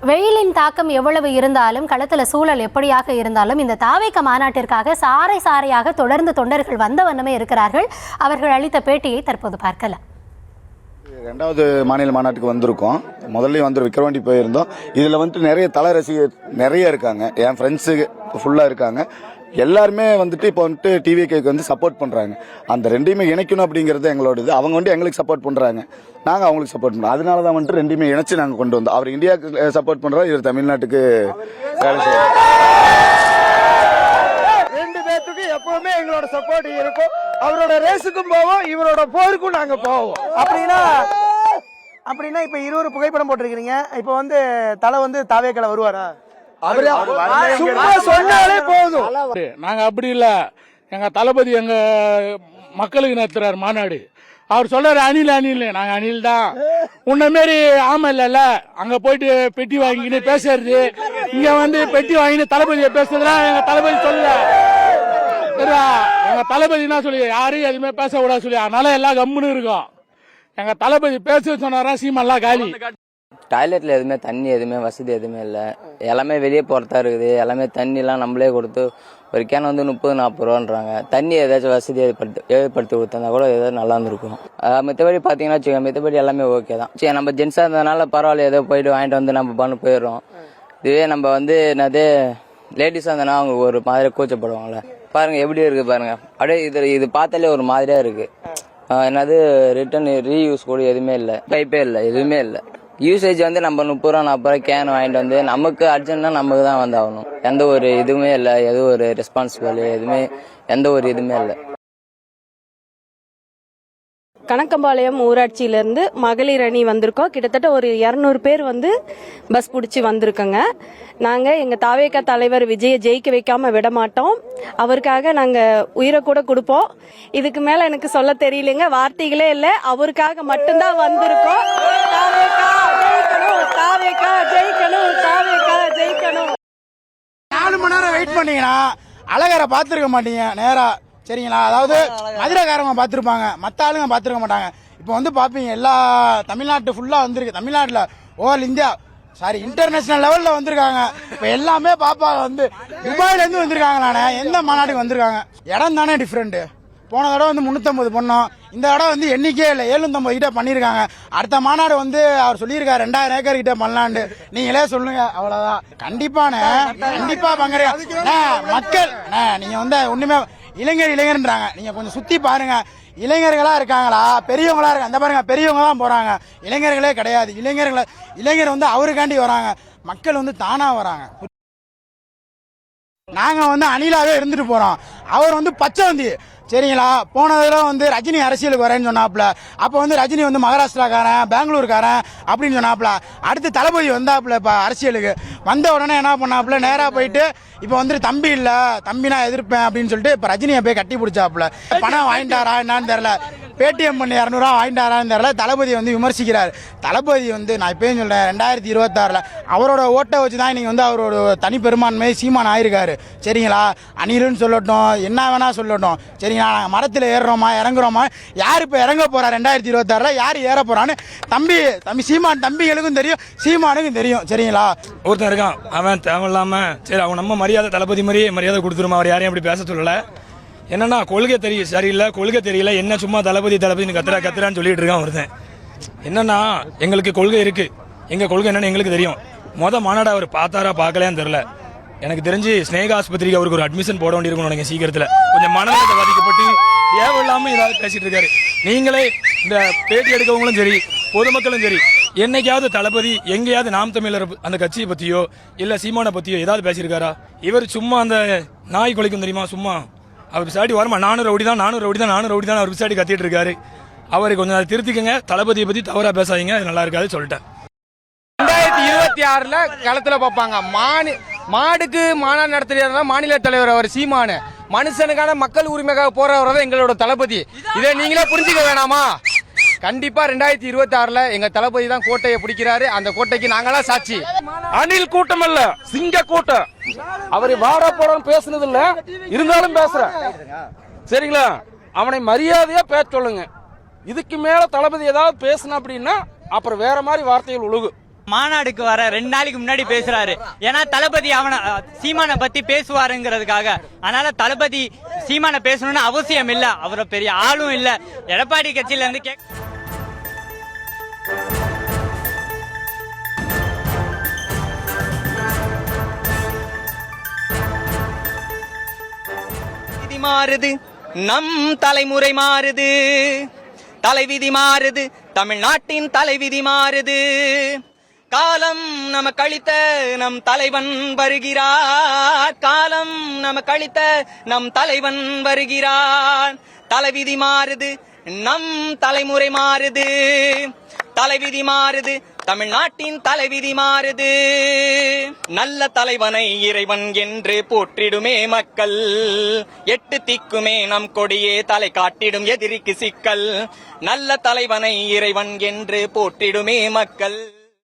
வெயிலின் தாக்கம் எவ்வளவு இருந்தாலும் களத்தில் சூழல் எப்படியாக இருந்தாலும் இந்த தாவேக மாநாட்டிற்காக சாறை சாறையாக தொடர்ந்து தொண்டர்கள் வந்த வண்ணமே இருக்கிறார்கள். அவர்கள் அளித்த பேட்டியை தற்போது பார்க்கலாம். ரெண்டாவது மாநில மாநாட்டுக்கு வந்திருக்கோம். முதல்ல வந்து விக்கிரவாண்டி போயிருந்தோம். இதில் வந்துட்டு நிறைய தல ரசிகர் நிறைய இருக்காங்க. என் ஃப்ரெண்ட்ஸு ஃபுல்லாக இருக்காங்க. எல்லாருமே வந்துட்டு இப்போ வந்துட்டு டிவிகேக்கு வந்து சப்போர்ட் பண்ணுறாங்க. அந்த ரெண்டையுமே இணைக்கணும் அப்படிங்கிறது எங்களோட இது. அவங்க வந்து எங்களுக்கு சப்போர்ட் பண்ணுறாங்க, நாங்கள் அவங்களுக்கு சப்போர்ட் பண்ணுறோம். அதனால தான் வந்துட்டு ரெண்டையுமே இணைச்சு நாங்கள் கொண்டு வந்தோம். அவர் இந்தியாவுக்கு சப்போர்ட் பண்ணுறோம், இவர் தமிழ்நாட்டுக்கு வேலை செய்யறோம். ரெண்டு பேர்த்துக்கு எப்பவுமே எங்களோட சப்போர்ட் இருக்கும். அவரோட ரேஸுக்கும் போவோம், இவரோட போருக்கும் நாங்க போவோம். அப்படின்னா இப்ப இருவரு புகைப்படம் போட்டிருக்கீங்க. இப்ப வந்து தலை வந்து தாவேக்கல வருவாரா? சொன்னாலே போதும். நாங்க அப்படி இல்ல, எங்க தளபதி எங்க மக்களுக்கு நடத்துறாரு மாநாடு. அவர் சொல்றாரு அணில் அணில், நாங்க அணில் தான். உன்ன மாரி ஆமா இல்ல, அங்க போயிட்டு பெட்டி வாங்கின்னு பேசுறது, இங்க வந்து பெட்டி வாங்கின்னு தளபதியை பேசுறதுலாம் எங்க தளபதி சொல்லல. எங்க தளபதி என்ன சொல்லி யாரையும் எதுவுமே பேசக்கூடாது சொல்லி, அதனால எல்லாம் கம்முன்னு இருக்கும். எங்க தளபதி பேச சொன்னாரா சீமெல்லாம் காலி. டாய்லெட்ல எதுவுமே தண்ணி எதுவுமே வசதி எதுவுமே இல்லை. எல்லாமே வெளியே போகிறதா இருக்குது. எல்லாமே தண்ணிலாம் நம்மளே கொடுத்து ஒரு கேன் வந்து 30-40 ரூபான்றாங்க. தண்ணி ஏதாச்சும் வசதி ஏற்படுத்தி கொடுத்தா கூட ஏதாவது நல்லா இருந்திருக்கும். மற்றபடி பார்த்தீங்கன்னா வச்சுக்கோங்க, மற்றபடி எல்லாமே ஓகே தான். சரி, நம்ம ஜென்ஸாக இருந்ததுனால பரவாயில்ல, ஏதோ போயிட்டு வாங்கிட்டு வந்து நம்ம பண்ண போயிடுறோம். இதுவே நம்ம வந்து என்னது லேடிஸாக இருந்தோன்னா அவங்க ஒரு மாதிரி கூச்சப்படுவாங்கள்ல. பாருங்க எப்படி இருக்கு பாருங்க, அப்படியே இது பார்த்தாலே ஒரு மாதிரியா இருக்கு. என்னது ரிட்டர்ன் ரீயூஸ் கூட எதுவுமே இல்லை, பைப்பே இல்லை, எதுவுமே இல்லை. யூசேஜ் வந்து நம்ம 30 ரூபா 40 ரூபா கேன் வாங்கிட்டு வந்து நமக்கு அர்ஜென்ட்னா நமக்கு தான் வந்து ஆகணும். எந்த ஒரு இதுவுமே இல்லை, எதுவும் ஒரு ரெஸ்பான்சிபிள் எதுவுமே எந்த ஒரு இதுவுமே இல்லை. கணக்கம்பாளையம் ஊராட்சியிலேருந்து மகளிர் அணி வந்திருக்கோம். கிட்டத்தட்ட ஒரு 200 பேர் வந்து பஸ் பிடிச்சி வந்திருக்கோங்க. நாங்கள் எங்கள் தாவேக தலைவர் விஜயை ஜெயிக்க வைக்காம விட மாட்டோம். அவருக்காக நாங்கள் உயிரை கூட கொடுப்போம். இதுக்கு மேலே எனக்கு சொல்ல தெரியலைங்க, வார்த்தைகளே இல்லை. அவருக்காக மட்டும்தான் வந்திருக்கோம். தாவேகா ஜெயிக்கணும், தாவேகா ஜெயிக்கணும். 4 மணி நேரம் வெயிட் பண்ணீங்கன்னா அழகரை பார்த்துருக்க மாட்டீங்க நேரா, சரிங்களா? அதாவது மதுரைக்காரங்க பார்த்துருப்பாங்க, மற்ற ஆளுங்க பார்த்துருக்க மாட்டாங்க. இப்போ வந்து பார்ப்பீங்க, எல்லா தமிழ்நாட்டு ஃபுல்லாக வந்திருக்கு. தமிழ்நாட்டில் ஓல் இந்தியா இன்டர்நேஷனல் லெவலில் வந்திருக்காங்க. இப்போ எல்லாமே பாப்பாங்க. வந்து துபாயிலேருந்து வந்திருக்காங்களானே, எந்த மாநாட்டுக்கு வந்திருக்காங்க? இடம் தானே டிஃப்ரெண்ட்டு. போன தடவை வந்து 350 பண்ணோம், இந்த இடம் வந்து எண்ணிக்கையே இல்லை, 750 கிட்ட பண்ணியிருக்காங்க. அடுத்த மாநாடு வந்து அவர் சொல்லியிருக்காரு 2000 ஏக்கர் கிட்ட பண்ணலான்னு. நீங்களே சொல்லுங்க, அவ்வளோதான். கண்டிப்பாக பங்கேற்க மக்கள். நீங்கள் வந்து ஒன்றுமே இளைஞர்ன்றாங்க, நீங்கள் கொஞ்சம் சுற்றி பாருங்க. இளைஞர்களா இருக்காங்களா, பெரியவங்களா இருக்காங்க? அந்த பாருங்க, பெரியவங்க தான் போறாங்க, இளைஞர்களே கிடையாது. இளைஞர் வந்து அவருக்காண்டி வராங்க, மக்கள் வந்து தானா வராங்க. நாங்க வந்து அணிலாவே இருந்துட்டு போறோம். அவர் வந்து பச்சை வந்து, சரிங்களா? போனதுல வந்து ரஜினி அரசியலுக்கு வரேன்னு சொன்னாப்ல. அப்ப வந்து ரஜினி வந்து மகாராஷ்டிராக்காரன், பெங்களூருக்காரன் அப்படின்னு சொன்னாப்ல. அடுத்து தளபதி வந்தாப்ல இப்ப அரசியலுக்கு. வந்த உடனே என்ன பண்ணாப்ல, நேரா போயிட்டு இப்ப வந்துட்டு தம்பி இல்ல, தம்பி நான் எதிர்ப்பேன் அப்படின்னு சொல்லிட்டு இப்ப ரஜினியை போய் கட்டி பிடிச்சாப்ல. பணம் வாங்கிட்டாரா என்னன்னு தெரியல, பேடிஎம் பண்ணி 200 ரூபா வாங்கிட்டாரான்னு தெரியல. தளபதி வந்து விமர்சிக்கிறார். தளபதி வந்து நான் இப்பயும் சொல்றேன், 2026 அவரோட ஓட்டை வச்சு தான் இன்னைக்கு வந்து அவரோட தனி பெரும்பான்மை சீமான் ஆயிருக்காரு, சரிங்களா? அணிலுன்னு சொல்லட்டும், என்ன வேணா சொல்லட்டும், சரிங்களா? நாங்கள் மரத்தில் ஏறுறோமா இறங்குறோமா, யார் இப்போ இறங்க போறா 2026 யார் ஏற போறான்னு தம்பி சீமான் தம்பிகளுக்கும் தெரியும், சீமானுக்கும் தெரியும், சரிங்களா? ஒருத்தன் இருக்கான், அவன் தேவையில்லாம சரி அவங்க நம்ம மரியாதை தளபதி மாதிரியே மரியாதை கொடுத்துருமா, அவர் யாரையும் அப்படி பேச சொல்லலை. என்னன்னா கொள்கை தெரியும், சரியில்லை கொள்கை தெரியல, என்ன சும்மா தளபதி கத்துறான்னு சொல்லிட்டு இருக்கான் ஒருத்தன். என்னன்னா எங்களுக்கு கொள்கை இருக்கு, எங்க கொள்கை என்னன்னு எங்களுக்கு தெரியும். மாநாடு அவர் பார்த்தாரா பார்க்கலையான்னு தெரியல. எனக்கு தெரிஞ்சு ஸ்னேகா ஆஸ்பத்திரிக்கு அவருக்கு ஒரு அட்மிஷன் போட வேண்டியிருக்கும் நினைக்கிறேன் சீக்கிரத்தில். கொஞ்சம் மனநலத்தை பாதிக்கப்பட்டு தேவையில்லாம ஏதாவது பேசிட்டு இருக்காரு. நீங்களே இந்த பேட்டி எடுக்கவங்களும் சரி, பொதுமக்களும் சரி, என்னைக்காவது தளபதி எங்கேயாவது நாம் தமிழர் அந்த கட்சியை பத்தியோ இல்ல சீமானை பத்தியோ ஏதாவது பேசியிருக்காரா? இவர் சும்மா அந்த நாய் கொலைக்கும் தெரியுமா, சும்மா அவர் பிசாடி வரமா 400 ரவுடி தான் அவர் பிசாடி கத்திட்டு இருக்காரு. அவரை கொஞ்சம் திருத்திக்கங்க, தளபதியை பத்தி தவறா பேசாதீங்க, அது நல்லா இருக்காது சொல்லிட்டேன். 2026 களத்துல பார்ப்பாங்க. மாடுக்கு மாநாடு நடத்துறதா மாநில தலைவர் அவர் சீமானு, மனுஷனுக்கான மக்கள் உரிமைக்காக போறவர் தான் எங்களோட தளபதி. இதை நீங்களே புரிஞ்சுக்க வேணாமா? கண்டிப்பா 2026 எங்க தளபதி தான் கோட்டையை பிடிக்கிறாரு. அந்த கோட்டைக்கு நாங்களாம் சாட்சி. அணில் கூட்டம் அல்ல, சிங்க கூட்டம். அவரை வாடா போடான்னு பேசுனது இல்ல, இருந்தாலும் பேசுற, சரிங்களா? அவனை மரியாதையா பேச சொல்லுங்க. இதுக்கு மேல தளபதி ஏதாவது பேசின அப்படின்னா அப்புறம் வேற மாதிரி வார்த்தைகள் ஒழுகு. மாநாடுக்கு வர 2 நாளைக்கு முன்னாடி பேசுறாரு. ஏன்னா தளபதி சீமானை பத்தி பேசுவாருங்கிறதுக்காக. அதனால தளபதி சீமானை பேசணும்னு அவசியம் இல்ல, அவரை பெரிய ஆளும் இல்ல. எடப்பாடி கட்சியில இருந்து மாறுது, நம் தலைமுறை மாறுது, தலைவிதி மாறுது, தமிழ்நாட்டின் தலைவிதி மாறுது. காலம் நமக்கு அளித்த நம் தலைவன் வருகிறார், காலம் நமக்கு அளித்த நம் தலைவன் வருகிறார். தலைவிதி மாறுது, நம் தலைமுறை மாறுது, தலைவிதி மாறுது, தமிழ்நாட்டின் தலைவிதி மாறுது. நல்ல தலைவனை இறைவன் என்று போற்றிடுமே மக்கள், 8 திக்குமே நம் கொடியே தலை காட்டிடும் எதிரிக்கு சிக்கல். நல்ல தலைவனை இறைவன் என்று போற்றிடுமே மக்கள்.